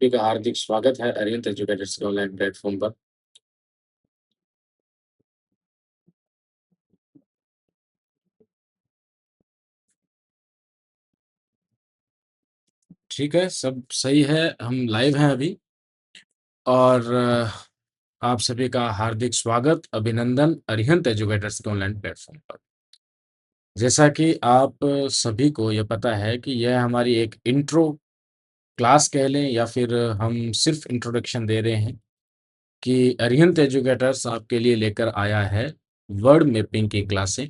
सभी का हार्दिक स्वागत है अरिहंत एजुकेटर्स के ऑनलाइन प्लेटफॉर्म पर। ठीक है, सब सही है, हम लाइव हैं अभी। और आप सभी का हार्दिक स्वागत, अभिनंदन अरिहंत एजुकेटर्स के ऑनलाइन प्लेटफॉर्म पर। जैसा कि आप सभी को ये पता है कि यह हमारी एक इंट्रो क्लास कह लें या फिर हम सिर्फ इंट्रोडक्शन दे रहे हैं कि अरिहंत एजुकेटर्स आपके लिए लेकर आया है वर्ड मैपिंग की क्लासें,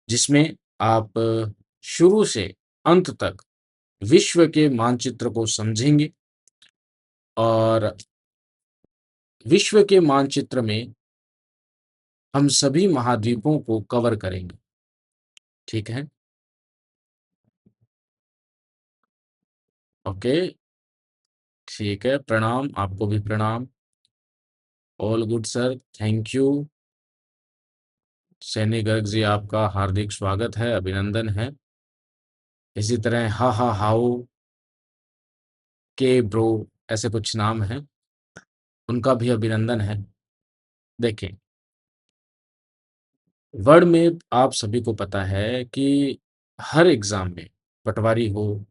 जिसमें आप शुरू से अंत तक विश्व के मानचित्र को समझेंगे और विश्व के मानचित्र में हम सभी महाद्वीपों को कवर करेंगे। ठीक है? ओके, ठीक है। प्रणाम, आपको भी प्रणाम। All good sir, thank you. Saini Garg ji, आपका हार्दिक स्वागत है, अभिनंदन है। इसी तरह हा हा हाउ के ब्रो, ऐसे कुछ नाम हैं, उनका भी अभिनंदन है। देखें, वर्ड में आप सभी को पता है कि हर एग्जाम में, पटवारी हो,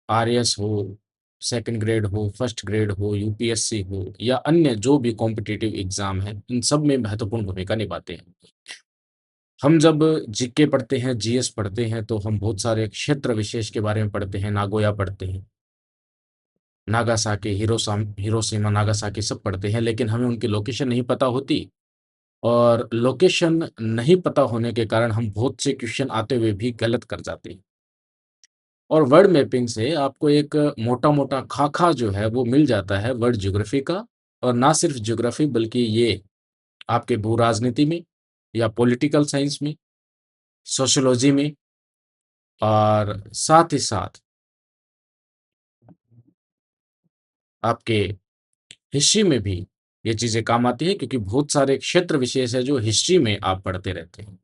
आरएएस हो, सेकंड ग्रेड हो, फर्स्ट ग्रेड हो, यूपीएससी हो या अन्य जो भी कॉम्पिटिटिव एग्जाम है, इन सब में महत्वपूर्ण भूमिका निभाते हैं। हम जब जीके पढ़ते हैं, जीएस पढ़ते हैं, तो हम बहुत सारे क्षेत्र विशेष के बारे में पढ़ते हैं, नागोया पढ़ते हैं, नागासाकी, हिरोशिमा, नागासाकी सब पढ़ते हैं, लेकिन हमें उनकी लोकेशन नहीं पता होती। और लोकेशन नहीं पता होने के कारण हम बहुत से क्वेश्चन आते हुए भी गलत कर जाते हैं। और वर्ड मैपिंग से आपको एक मोटा-मोटा खाका जो है वो मिल जाता है वर्ड ज्योग्राफी का। और ना सिर्फ ज्योग्राफी, बल्कि ये आपके भू-राजनीति में या पॉलिटिकल साइंस में, सोशियोलॉजी में, और साथ ही साथ आपके हिस्ट्री में भी ये चीज़ें काम आती हैं, क्योंकि बहुत सारे क्षेत्र विशेष है जो हिस्ट्री में आप पढ़ते रहते हैं।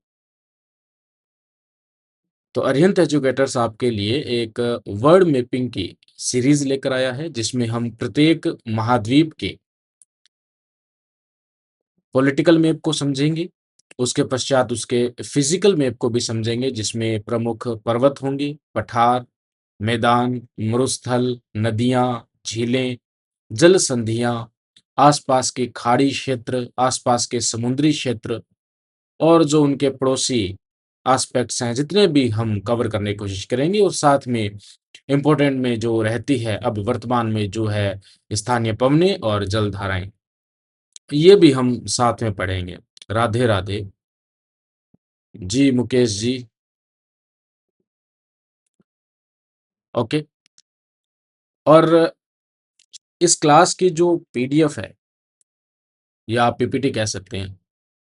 तो अरिहंत एजुकेटर्स आपके लिए एक वर्ड मैपिंग की सीरीज लेकर आया है, जिसमें हम प्रत्येक महाद्वीप के पॉलिटिकल मैप को समझेंगे। उसके पश्चात उसके फिजिकल मैप को भी समझेंगे, जिसमें प्रमुख पर्वत होंगे, पठार, मैदान, मरुस्थल, नदियां, झीलें, जल संधियां, आसपास के खाड़ी क्षेत्र, आसपास के समुद्री क्षेत्र और जो उनके पड़ोसी एस्पेक्ट्स हैं, जितने भी हम कवर करने की कोशिश करेंगे। और साथ में इम्पोर्टेंट में जो रहती है अब वर्तमान में, जो है स्थानीय पवनें और जलधाराएं, ये भी हम साथ में पढ़ेंगे। राधे राधे जी, मुकेश जी। ओके। और इस क्लास की जो पीडीएफ है, या आप पीपीटी कह सकते हैं,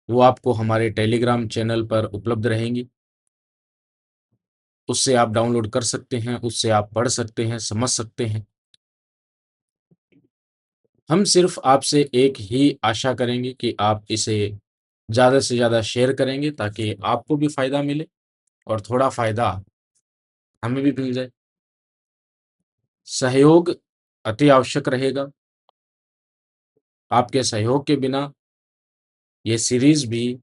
वो आपको हमारे टेलीग्राम चैनल पर उपलब्ध रहेंगी। उससे आप डाउनलोड कर सकते हैं, उससे आप पढ़ सकते हैं, समझ सकते हैं। हम सिर्फ आपसे एक ही आशा करेंगे कि आप इसे ज़्यादा से ज़्यादा शेयर करेंगे, ताकि आपको भी फ़ायदा मिले और थोड़ा फ़ायदा हमें भी मिल जाए। सहयोग अति आवश्यक रहेगा। आपके सहयोग के बिना ये सीरीज़ भी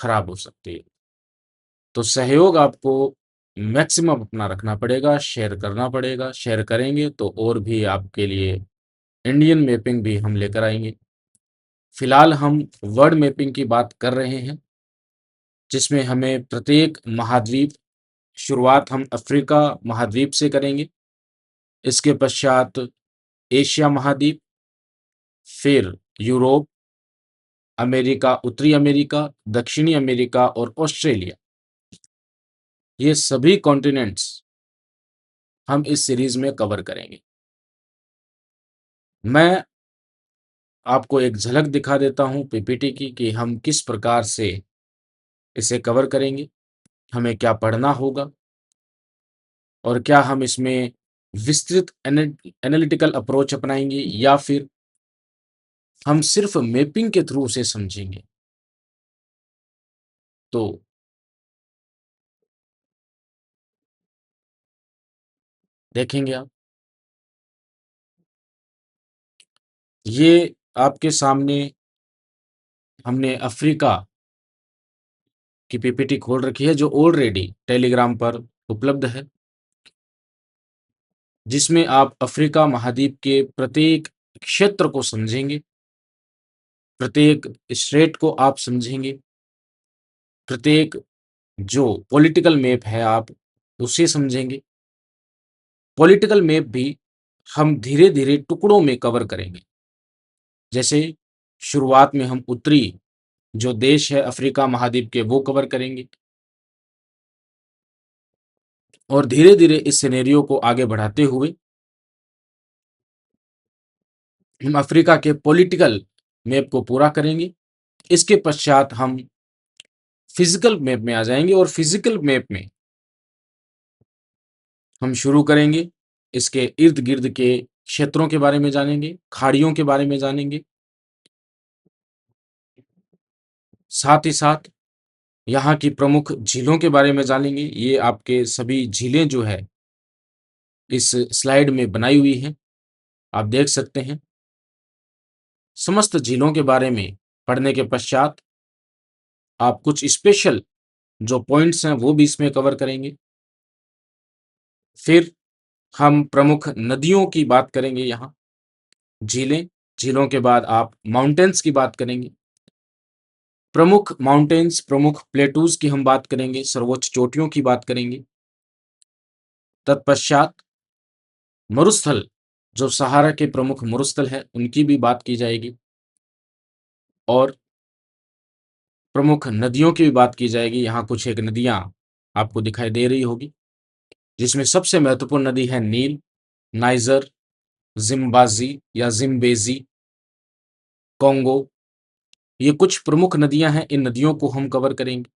खराब हो सकती है। तो सहयोग आपको मैक्सिमम अपना रखना पड़ेगा, शेयर करना पड़ेगा। शेयर करेंगे तो और भी आपके लिए इंडियन मैपिंग भी हम लेकर आएँगे। फिलहाल हम वर्ल्ड मैपिंग की बात कर रहे हैं, जिसमें हमें प्रत्येक महाद्वीप, शुरुआत हम अफ्रीका महाद्वीप से करेंगे, इसके पश्चात एशिया महाद्वीप, फिर यूरोप, अमेरिका, उत्तरी अमेरिका, दक्षिणी अमेरिका और ऑस्ट्रेलिया। ये सभी कॉन्टिनेंट्स हम इस सीरीज में कवर करेंगे। मैं आपको एक झलक दिखा देता हूं पीपीटी की, कि हम किस प्रकार से इसे कवर करेंगे, हमें क्या पढ़ना होगा और क्या हम इसमें विस्तृत एनालिटिकल अप्रोच अपनाएंगे, या फिर हम सिर्फ मैपिंग के थ्रू उसे समझेंगे। तो देखेंगे आप। ये आपके सामने हमने अफ्रीका की पीपीटी खोल रखी है जो ऑलरेडी टेलीग्राम पर उपलब्ध है, जिसमें आप अफ्रीका महाद्वीप के प्रत्येक क्षेत्र को समझेंगे, प्रत्येक स्टेट को आप समझेंगे, प्रत्येक जो पॉलिटिकल मैप है आप उसे समझेंगे। पॉलिटिकल मैप भी हम धीरे-धीरे टुकड़ों में कवर करेंगे। जैसे शुरुआत में हम उत्तरी जो देश है अफ्रीका महाद्वीप के वो कवर करेंगे और धीरे-धीरे इस सिनेरियो को आगे बढ़ाते हुए हम अफ्रीका के पॉलिटिकल मैप को पूरा करेंगे। इसके पश्चात हम फिजिकल मैप में आ जाएंगे और फिजिकल मैप में हम शुरू करेंगे इसके इर्द गिर्द के क्षेत्रों के बारे में जानेंगे, खाड़ियों के बारे में जानेंगे, साथ ही साथ यहाँ की प्रमुख झीलों के बारे में जानेंगे। ये आपके सभी झीलें जो है इस स्लाइड में बनाई हुई हैं, आप देख सकते हैं। समस्त झीलों के बारे में पढ़ने के पश्चात आप कुछ स्पेशल जो पॉइंट्स हैं वो भी इसमें कवर करेंगे। फिर हम प्रमुख नदियों की बात करेंगे यहाँ, झीलें, झीलों के बाद आप माउंटेन्स की बात करेंगे। प्रमुख माउंटेन्स, प्रमुख प्लेटूज़ की हम बात करेंगे, सर्वोच्च चोटियों की बात करेंगे। तत्पश्चात मरुस्थल, जो सहारा के प्रमुख मरुस्थल हैं, उनकी भी बात की जाएगी और प्रमुख नदियों की भी बात की जाएगी। यहाँ कुछ एक नदियाँ आपको दिखाई दे रही होगी, जिसमें सबसे महत्वपूर्ण नदी है नील, नाइजर, ज़िम्बाज़ी या ज़िम्बेज़ी, कॉन्गो। ये कुछ प्रमुख नदियाँ हैं, इन नदियों को हम कवर करेंगे।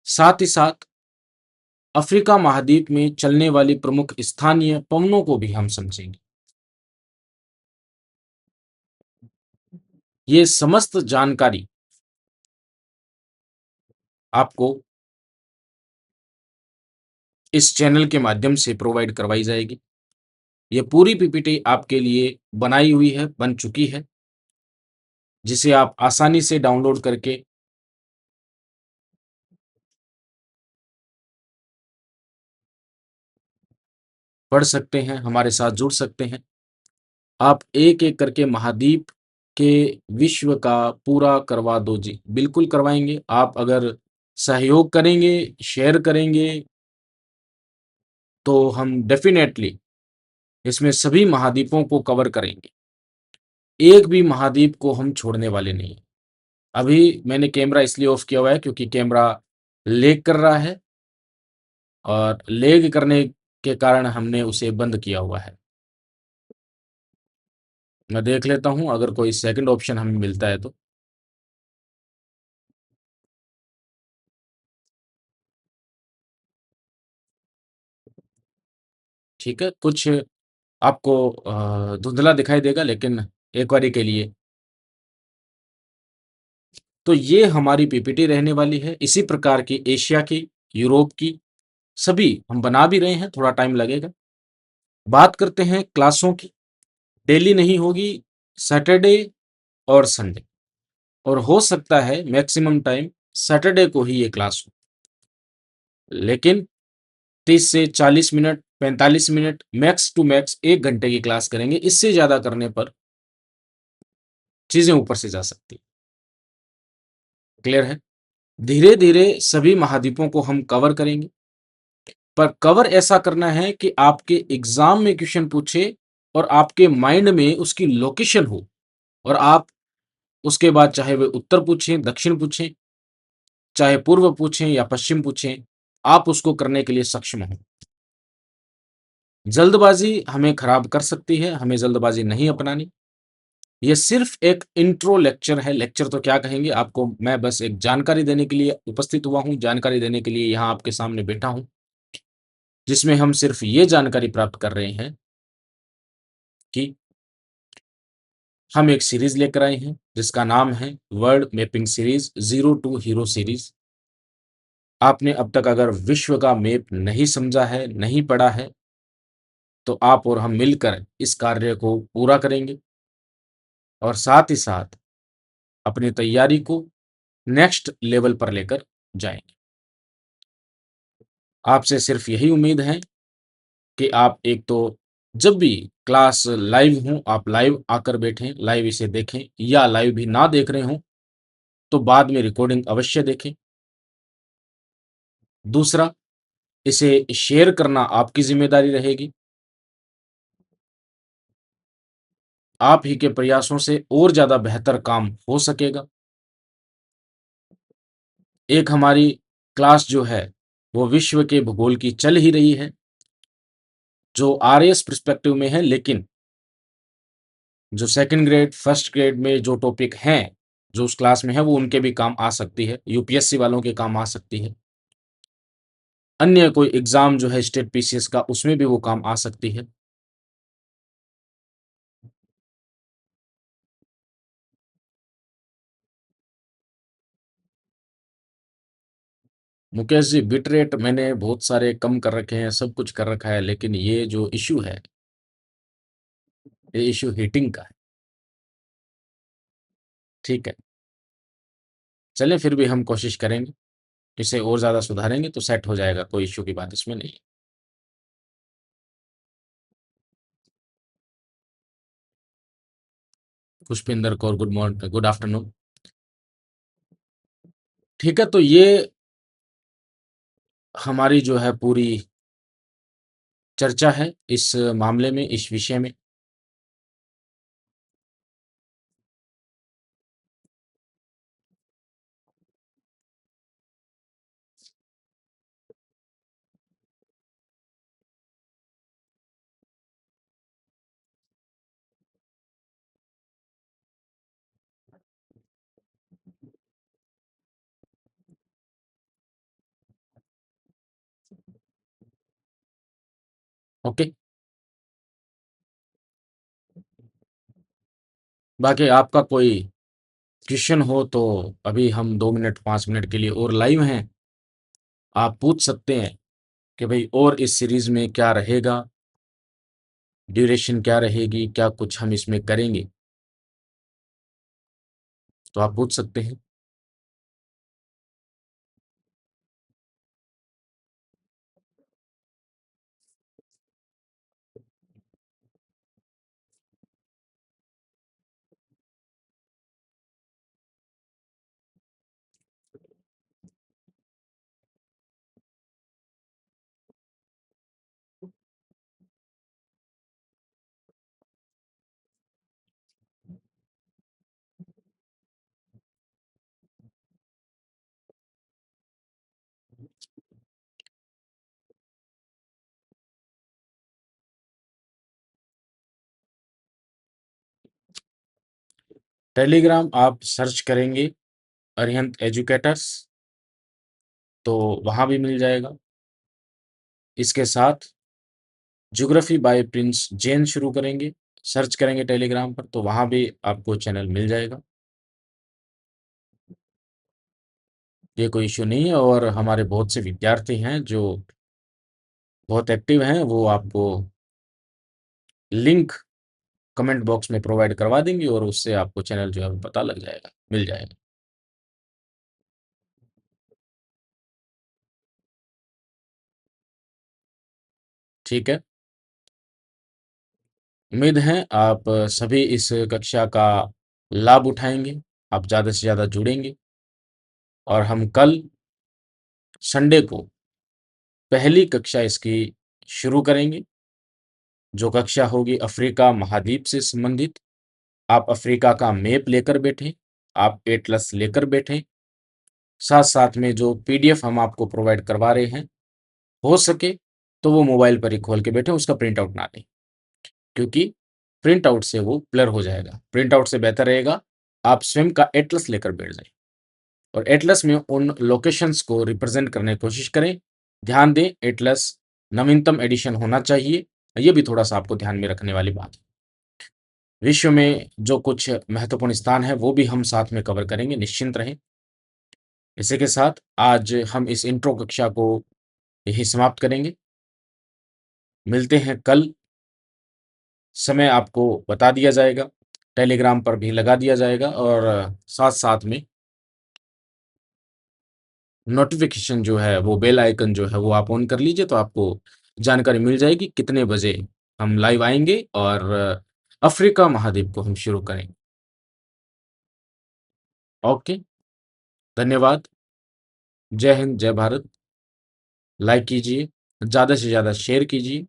साथ ही साथ अफ्रीका महाद्वीप में चलने वाली प्रमुख स्थानीय पवनों को भी हम समझेंगे। ये समस्त जानकारी आपको इस चैनल के माध्यम से प्रोवाइड करवाई जाएगी। ये पूरी पीपीटी आपके लिए बनाई हुई है, बन चुकी है, जिसे आप आसानी से डाउनलोड करके पढ़ सकते हैं, हमारे साथ जुड़ सकते हैं। आप एक-एक करके महाद्वीप के विश्व का पूरा करवा दो जी, बिल्कुल करवाएँगे। आप अगर सहयोग करेंगे, शेयर करेंगे, तो हम डेफ़िनेटली इसमें सभी महाद्वीपों को कवर करेंगे। एक भी महाद्वीप को हम छोड़ने वाले नहीं हैं। अभी मैंने कैमरा इसलिए ऑफ किया हुआ है क्योंकि कैमरा लैग कर रहा है और लैग करने के कारण हमने उसे बंद किया हुआ है। मैं देख लेता हूँ अगर कोई सेकंड ऑप्शन हमें मिलता है तो। ठीक है, कुछ आपको धुंधला दिखाई देगा लेकिन एक बारी के लिए। तो ये हमारी पीपीटी रहने वाली है। इसी प्रकार की एशिया की, यूरोप की सभी हम बना भी रहे हैं, थोड़ा टाइम लगेगा। बात करते हैं क्लासों की। डेली नहीं होगी, सैटरडे और संडे और हो सकता है मैक्सिमम टाइम सैटरडे को ही ये क्लास हो। लेकिन 30 से 40 minute, 45 minute, max to max 1 घंटे की क्लास करेंगे। इससे ज़्यादा करने पर चीज़ें ऊपर से जा सकती हैं। क्लियर है? धीरे-धीरे सभी महाद्वीपों को हम कवर करेंगे, पर कवर ऐसा करना है कि आपके एग्ज़ाम में क्वेश्चन पूछे और आपके माइंड में उसकी लोकेशन हो और आप उसके बाद चाहे वे उत्तर पूछें, दक्षिण पूछें, चाहे पूर्व पूछें या पश्चिम पूछें, आप उसको करने के लिए सक्षम हों। जल्दबाज़ी हमें खराब कर सकती है, हमें जल्दबाज़ी नहीं अपनानी। ये सिर्फ़ एक इंट्रो लेक्चर है, लेक्चर तो क्या कहेंगे, आपको मैं बस एक जानकारी देने के लिए उपस्थित हुआ हूँ, जानकारी देने के लिए यहाँ आपके सामने बैठा हूँ, जिसमें हम सिर्फ़ ये जानकारी प्राप्त कर रहे हैं कि हम एक सीरीज़ लेकर आए हैं, जिसका नाम है world mapping series, zero to hero series. आपने अब तक अगर विश्व का मैप नहीं समझा है, नहीं पढ़ा है, तो आप और हम मिलकर इस कार्य को पूरा करेंगे। और साथ ही साथ अपनी तैयारी को नेक्स्ट लेवल पर लेकर जाएँगे। आपसे सिर्फ़ यही उम्मीद है कि आप एक तो जब भी क्लास लाइव हो, आप लाइव आकर बैठें, लाइव इसे देखें या लाइव भी ना देख रहे हों, तो बाद में रिकॉर्डिंग अवश्य देखें। दूसरा, इसे शेयर करना आपकी ज़िम्मेदारी रहेगी। आप ही के प्रयासों से और ज़्यादा बेहतर काम हो सकेगा। एक हमारी क्लास जो है, वो विश्व के भूगोल की चल ही रही है, जो आरएएस पर्सपेक्टिव में है, लेकिन जो सेकंड ग्रेड, फर्स्ट ग्रेड में जो टॉपिक हैं, जो उस क्लास में है, वो उनके भी काम आ सकती है, यूपीएससी वालों के काम आ सकती है। अन्य कोई एग्ज़ाम जो है स्टेट पीसीएस का, उसमें भी वो काम आ सकती है। मुकेश जी, बिट रेट मैंने बहुत सारे कम कर रखे हैं, सब कुछ कर रखा है, लेकिन ये जो इश्यू है, ये इश्यू हीटिंग का है, ठीक है। चलें फिर भी हम कोशिश करेंगे, इसे और ज़्यादा सुधारेंगे तो सेट हो जाएगा, कोई इश्यू की बात इसमें नहीं है। Pushpinder Kaur, good afternoon. ठीक है, तो ये हमारी जो है पूरी चर्चा है इस मामले में, इस विषय में। ओके, बाकी आपका कोई क्वेश्चन हो तो अभी हम 2 मिनट, 5 मिनट के लिए और लाइव हैं। आप पूछ सकते हैं कि भई और इस सीरीज़ में क्या रहेगा, ड्यूरेशन क्या रहेगी, क्या कुछ हम इसमें करेंगे? तो आप पूछ सकते हैं। टेलीग्राम आप सर्च करेंगे अरिहंत एजुकेटर्स, तो वहाँ भी मिल जाएगा। इसके साथ ज्योग्राफी बाय प्रिंस जैन शुरू करेंगे, सर्च करेंगे टेलीग्राम पर, तो वहाँ भी आपको चैनल मिल जाएगा। ये कोई इश्यू नहीं है, और हमारे बहुत से विद्यार्थी हैं जो बहुत एक्टिव हैं, वो आपको लिंक कमेंट बॉक्स में प्रोवाइड करवा देंगे और उससे आपको चैनल जो है वो पता लग जाएगा, मिल जाएगा। ठीक है, उम्मीद है आप सभी इस कक्षा का लाभ उठाएँगे, आप ज़्यादा से ज़्यादा जुड़ेंगे, और हम कल संडे को पहली कक्षा इसकी शुरू करेंगे, जो कक्षा होगी अफ्रीका महाद्वीप से संबंधित। आप अफ्रीका का मैप लेकर बैठें, आप एटलस लेकर बैठें, साथ-साथ में जो पीडीएफ हम आपको प्रोवाइड करवा रहे हैं, हो सके तो वो मोबाइल पर ही खोल के बैठें, उसका प्रिंट आउट ना लें, क्योंकि प्रिंट आउट से वो ब्लर हो जाएगा। प्रिंट आउट से बेहतर रहेगा आप स्वयं का एटलस लेकर बैठ जाएँ और एटलस में उन लोकेशंस को रिप्रेज़ेंट करने की कोशिश करें। ध्यान दें, एटलस नवीनतम एडिशन होना चाहिए, ये भी थोड़ा-सा आपको ध्यान में रखने वाली बात है। विश्व में जो कुछ महत्वपूर्ण स्थान हैं, वो भी हम साथ में कवर करेंगे, निश्चिंत रहें। इसी के साथ आज हम इस इंट्रो कक्षा को यहीं समाप्त करेंगे। मिलते हैं कल, समय आपको बता दिया जाएगा। टेलीग्राम पर भी लगा दिया जाएगा और साथ-साथ में नोटिफ़िकेशन जो है, वो बेल आइकन जो है, वो आप ऑन कर लीजिए, तो आपको जानकारी मिल जाएगी कितने बजे हम लाइव आएँगे और अफ्रीका महाद्वीप को हम शुरू करेंगे। ओके, धन्यवाद। जय हिंद, जय भारत। लाइक कीजिए, ज़्यादा से ज़्यादा शेयर कीजिए।